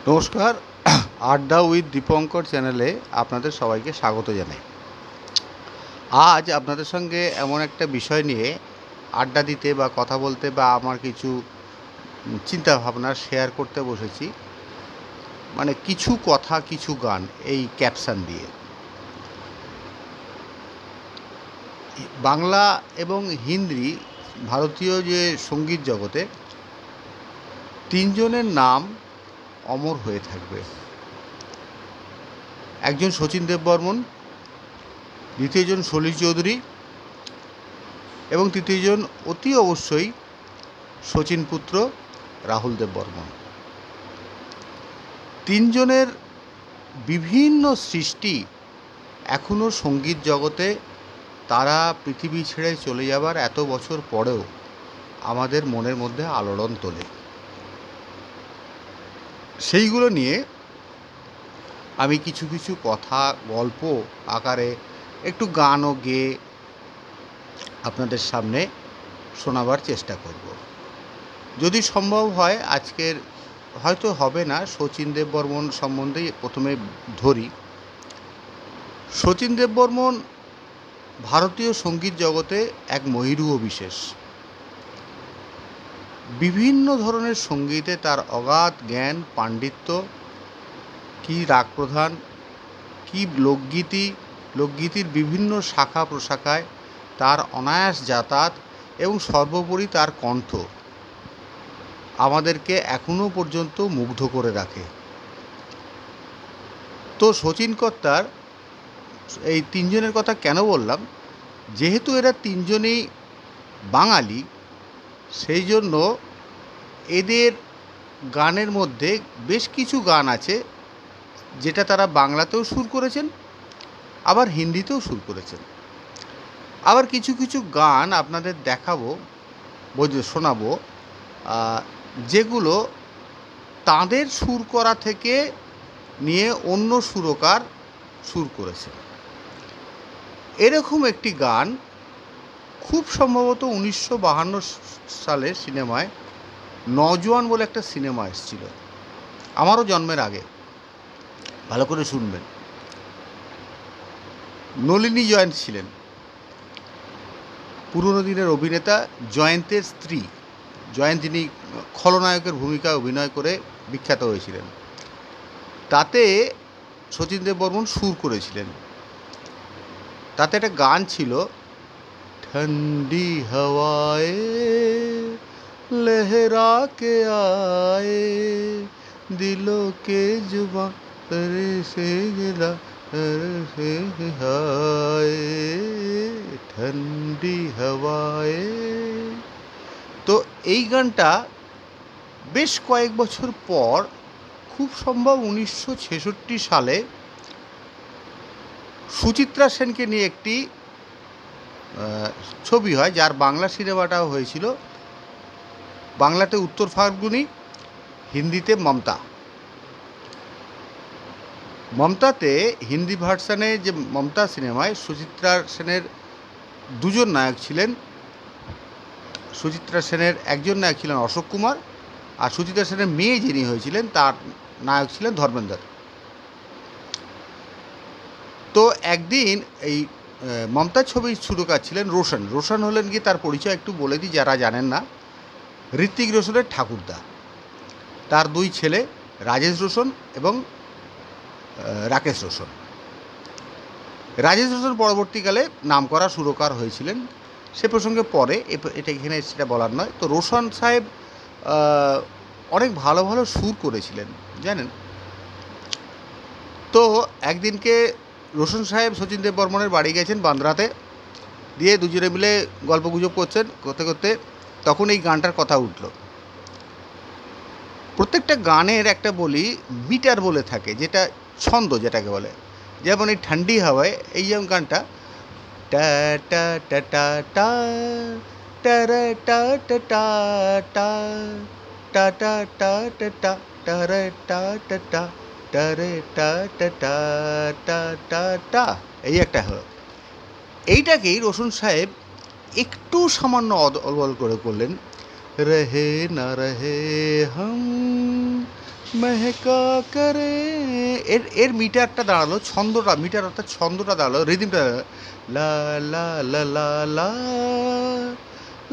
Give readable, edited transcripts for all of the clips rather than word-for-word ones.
নমস্কার। আড্ডা উইথ দীপঙ্কর চ্যানেলে আপনাদের সবাইকে স্বাগত জানাই। আজ আপনাদের সঙ্গে এমন একটা বিষয় নিয়ে আড্ডা দিতে বা কথা বলতে বা আমার কিছু চিন্তাভাবনা শেয়ার করতে বসেছি। মানে কিছু কথা কিছু গান, এই ক্যাপশন দিয়ে। বাংলা এবং হিন্দি ভারতীয় যে সঙ্গীত জগতে তিনজনের নাম অমর হয়ে থাকবে। একজন শচীন দেববর্মন, দ্বিতীয়জন সলিল চৌধুরী এবং তৃতীয়জন অতি অবশ্যই শচীন পুত্র রাহুল দেববর্মন। তিনজনের বিভিন্ন সৃষ্টি এখনও সঙ্গীত জগতে, তারা পৃথিবী ছেড়ে চলে যাবার এত বছর পরেও আমাদের মনের মধ্যে আলোড়ন তোলে। সেইগুলো নিয়ে আমি কিছু কিছু কথা গল্প আকারে একটু গানও গেয়ে আপনাদের সামনে শোনাবার চেষ্টা করব। যদি সম্ভব হয় আজকের হয়তো হবে না, শচীন দেববর্মন সম্বন্ধেই প্রথমে ধরি। শচীন দেববর্মন ভারতীয় সঙ্গীত জগতে এক মহিরুহ বিশেষ। বিভিন্ন ধরনের সঙ্গীতে তার অগাধ জ্ঞান, পাণ্ডিত্য, কি রাগ প্রধান, কি লোকগীতির বিভিন্ন শাখা প্রশাখায় তার অনায়াস যাতায়াত এবং সর্বোপরি তার কণ্ঠ আমাদেরকে এখনও পর্যন্ত মুগ্ধ করে রাখে। তো শচীন কর্তার এই তিনজনের কথা কেন বললাম, যেহেতু এরা তিনজনেই বাঙালি, সেই জন্য এদের গানের মধ্যে বেশ কিছু গান আছে যেটা তারা বাংলাতেও সুর করেছেন, আবার হিন্দিতেও সুর করেছেন। আবার কিছু কিছু গান আপনাদের দেখাবো, শোনাবো, যেগুলো তাদের সুর করা থেকে নিয়ে অন্য সুরকার সুর করেছে। এরকম একটি গান খুব সম্ভবত 1952 সালের সিনেমায় নওজোয়ান বলে একটা সিনেমা এসেছিল, আমারও জন্মের আগে। ভালো করে শুনবেন। নলিনী জয়ন্ত ছিলেন পুরনো দিনের অভিনেতা, জয়ন্তের স্ত্রী। জয়ন্ত, যিনি খলনায়কের ভূমিকায় অভিনয় করে বিখ্যাত হয়েছিলেন, তাতে শচীন দেববর্মন সুর করেছিলেন। তাতে একটা গান ছিল, ঠন্ডি হাওয়ায়ে লহরা কে আয়ে দিলো কে জুবা সে গেলা হায় ঠন্ডি হাওয়ায়ে। তো এই গানটা বেশ কয়েক বছর পর, খুব সম্ভব 1966 সালে সুচিত্রা সেনকে নিয়ে একটি ছবি হয়, যার বাংলা সিনেমাটাও হয়েছিল। বাংলাতে উত্তর ফাল্গুনী, হিন্দিতে মমতা। মমতাতে হিন্দি ভার্সানে যে মমতা সিনেমায় সুচিত্রা সেনের দুজন নায়ক ছিলেন। সুচিত্রা সেনের একজন নায়ক ছিলেন অশোক কুমার, আর সুচিত্রা সেনের মেয়ে যিনি হয়েছিলেন তার নায়ক ছিলেন ধর্মেন্দ্র। তো একদিন এই মমতার ছবির সুরকার ছিলেন রোশন। রোশন হলেন কি, তার পরিচয় একটু বলে দিই যারা জানেন না। ঋত্বিক রোশনের ঠাকুরদা। তার দুই ছেলে রাজেশ রোশন এবং রাকেশ রোশন। রাজেশ রোশন পরবর্তীকালে নামকরা সুরকার হয়েছিলেন, সে প্রসঙ্গে পরে, এটা এখানে সেটা বলার নয়। তো রোশন সাহেব অনেক ভালো ভালো সুর করেছিলেন জানেন। তো একদিনকে রোশন সাহেব শচীন দেববর্মনের বাড়ি গেছেন বান্দ্রাতে, দিয়ে দুজনে মিলে গল্পগুজব করছেন, করতে করতে তখন এই গানটার কথা উঠল। প্রত্যেকটা গানের একটা বলি মিটার বলে থাকে, যেটা ছন্দ যেটাকে বলে। যেমন এই ঠান্ডি হাওয়ায়, এই যেমন গানটা টা টা টা টা টা টারা টা টা টা টা টা টা টা টা টা টারা টা টা টা টারে টা টা টা টা টা টা, এই একটা হলো। এইটাকেই রোশন সাহেব একটু সামান্য অদল করে করলেন, রহে না রহে হাম মেহকা করে। এর এর মিটারটা দাঁড়ালো, ছন্দটা, মিটার অর্থাৎ ছন্দটা দাঁড়ালো, রিদিমটা লা লা লা লা লা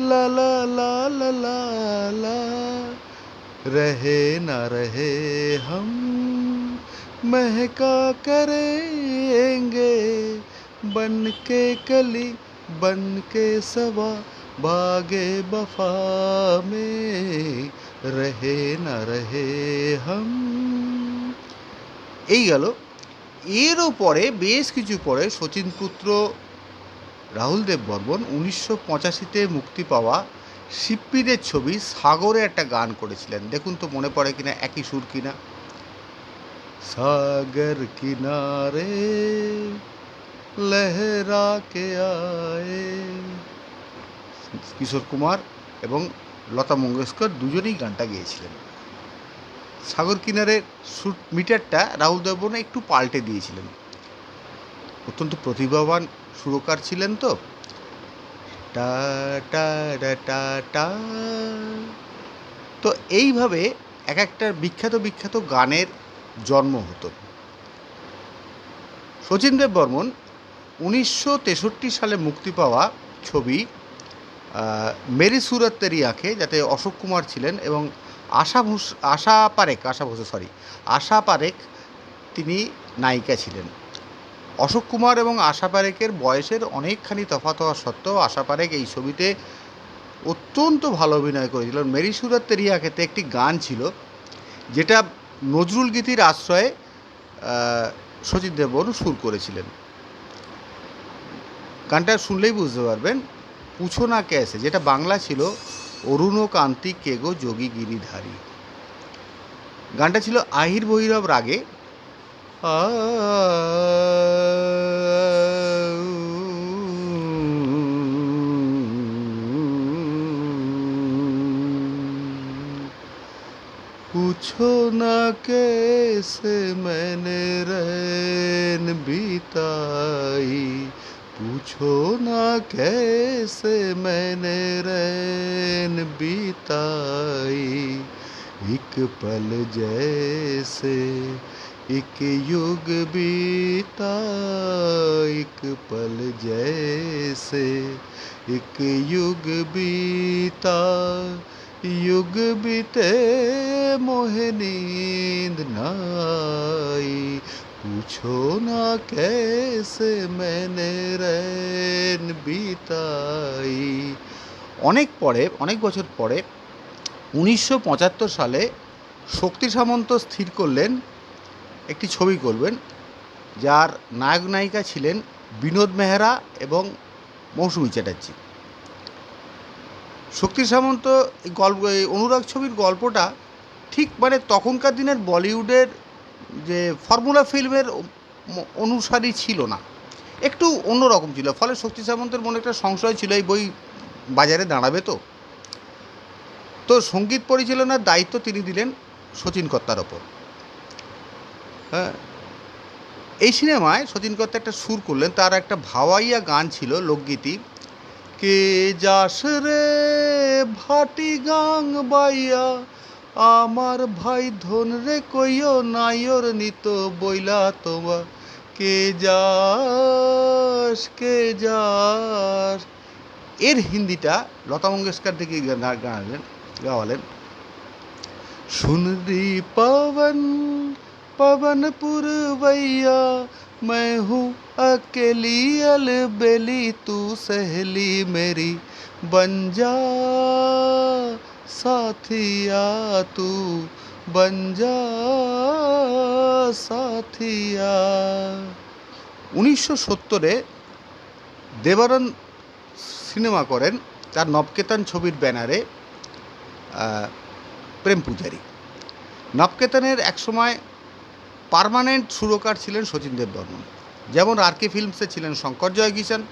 লা লা লা লা লা লা रहे ना रहे हम महका करेंगे बन के कली बन के सबा बागे बफा में रहे ना रहे हम। এই গেল। এরও পরে বেশ কিছু পরে শচীন পুত্র রাহুল দেব বর্মন 1985-তে মুক্তি পাওয়া শিপ্পিদের ছবি সাগরে একটা গান করেছিলেন। দেখুন তো মনে পড়ে কিনা, একই সুর কিনা। সাগর কিনারে লহরা কে আয়ে, কিশোর কুমার এবং লতা মঙ্গেশকর দুজনেই গানটা গেয়েছিলেন। সাগর কিনারের সুর মিটারটা রাহুল দেব বর্মন একটু পাল্টে দিয়েছিলেন। অত্যন্ত প্রতিভাবান সুরকার ছিলেন তো। টা টা টা টা টা। তো এইভাবে এক একটা বিখ্যাত বিখ্যাত গানের জন্ম হতো। শচীন দেব বর্মন 1963 সালে মুক্তি পাওয়া ছবি মেরি সুরত তেরি আঁখে, যাতে অশোক কুমার ছিলেন এবং আশা পারেখ তিনি নায়িকা ছিলেন। অশোক কুমার এবং আশা পারেখের বয়সের অনেকখানি তফাৎ হওয়া সত্ত্বেও আশা পারেখ এই ছবিতে অত্যন্ত ভালো অভিনয় করেছিলেন। মেরি সুরত তেরি আঁখেতে একটি গান ছিল যেটা নজরুল গীতির আশ্রয়ে শচীন দেব বর্মন সুর করেছিলেন। গানটা শুনলেই বুঝতে পারবেন। পুছো না ক্যাসে, যেটা বাংলা ছিল অরুণ কান্তি কেগো যোগী গিরিধারী। গানটা ছিল আহির ভৈরব রাগে। पूछो ना कैसे मैंने रैन बिताई, पूछो ना कैसे मैंने रैन बिताई, एक पल जैसे एक युग बीता, एक पल जैसे एक युग बीता, युग बीते मोहे नींद नाई, पूछो ना कैसे मैंने रैन बिताई। অনেক পরে, অনেক বছর পরে 1975 সালে শক্তি সামন্ত স্থির করলেন একটি ছবি করবেন, যার নায়ক নায়িকা ছিলেন বিনোদ মেহরা এবং মৌসুমী চ্যাটার্জি। শক্তি সামন্ত এই অনুরাগ ছবির গল্পটা ঠিক মানে তখনকার দিনের বলিউডের যে ফর্মুলা ফিল্মের অনুসারী ছিল না, একটু অন্যরকম ছিল। ফলে শক্তি সামন্তের মনে একটা সংশয় ছিল এই বই বাজারে দাঁড়াবে তো সঙ্গীত পরিচালনার দায়িত্ব তিনি দিলেন শচীন কর্তার ওপর। হ্যাঁ, এই সিনেমায় শচীন কর্তা একটা সুর করলেন, তার একটা ভাওয়াইয়া গান ছিল লোকগীতি, কে যাস রে ভাটি গাং বাইয়া আমার ভাই ধন রে কইও নাইর নিত বইলা তোমা, কে যাস কে যাস। এর হিন্দিটা লতা মঙ্গেশকর থেকে গাওয়ালেন। শুনরি পবন पवन पुरवैया मैं हूँ अकेली अलबेली, तू सहेली मेरी बन जा साथिया, तू बन जा साथिया। 1970-এ দেবারন সিনেমা করেন তার নবকেতন ছবির ব্যানারে প্রেম পূজারী। নবকেতনের একসময় পার্মানেন্ট সুরকার ছিলেন শচীন দেব বর্মন, যেমন আর.কে ফিল্মসে ছিলেন শঙ্কর জয়কিষাণ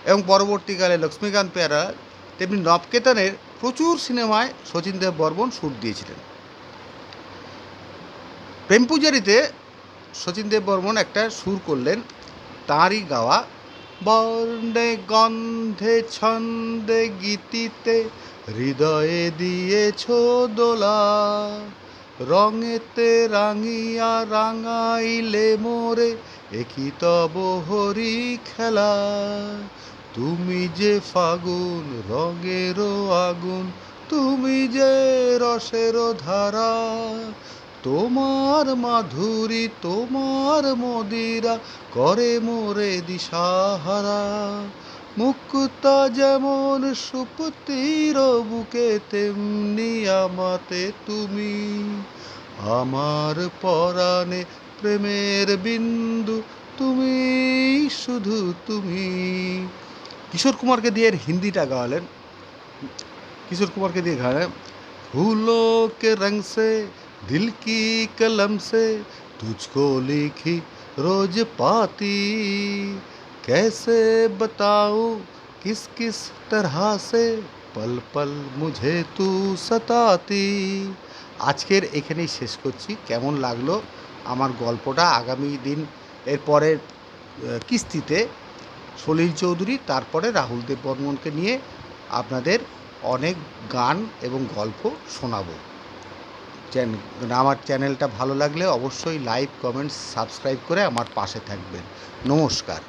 এবং পরবর্তীকালে লক্ষ্মীকান্ত পেয়ারা, তেমনি নবকেতনের প্রচুর সিনেমায় শচীন দেব বর্মন সুর দিয়েছিলেন। প্রেম পূজারীতে শচীন দেব বর্মন একটা সুর করলেন তাঁরই গাওয়া, বর্ণে গন্ধে ছন্দে গীতিতে হৃদয়ে দিয়েছ দোলা, রঙেতে রাঙিয়া রাঙাইলে মোরে একই তব হরি খেলা। তুমি যে ফাগুন রঙেরও আগুন, তুমি যে রসেরও ধারা, তোমার মাধুরী তোমার মদিরা করে মোরে দিশাহারা। মুক্তা যেমন সুপ্তির বুকে, তেমনি আমাতে তুমি, আমার পরাণে প্রেমের বিন্দু তুমি, শুধু তুমি। কিশোর কুমারকে দিয়ে এর হিন্দিটা গাওয়ালেন, किशोर कुमार के दिए गाने, फूलों के रंग से दिल की कलम से तुझको लिखी रोज पाती, कैसे बताऊं किस किस तरह से पल पल मुझे तू सताती। আজকের এখানেই শেষ করছি। কেমন লাগলো আমার গল্পটা, আগামী দিন এর পরের কিস্তিতে সলিল চৌধুরী, তারপরে রাহুল দেব বর্মনকে নিয়ে আপনাদের অনেক গান এবং গল্প শোনাবো। আমার চ্যানেলটা ভালো লাগলে অবশ্যই লাইক, কমেন্টস, সাবস্ক্রাইব করে আমার পাশে থাকবেন। নমস্কার।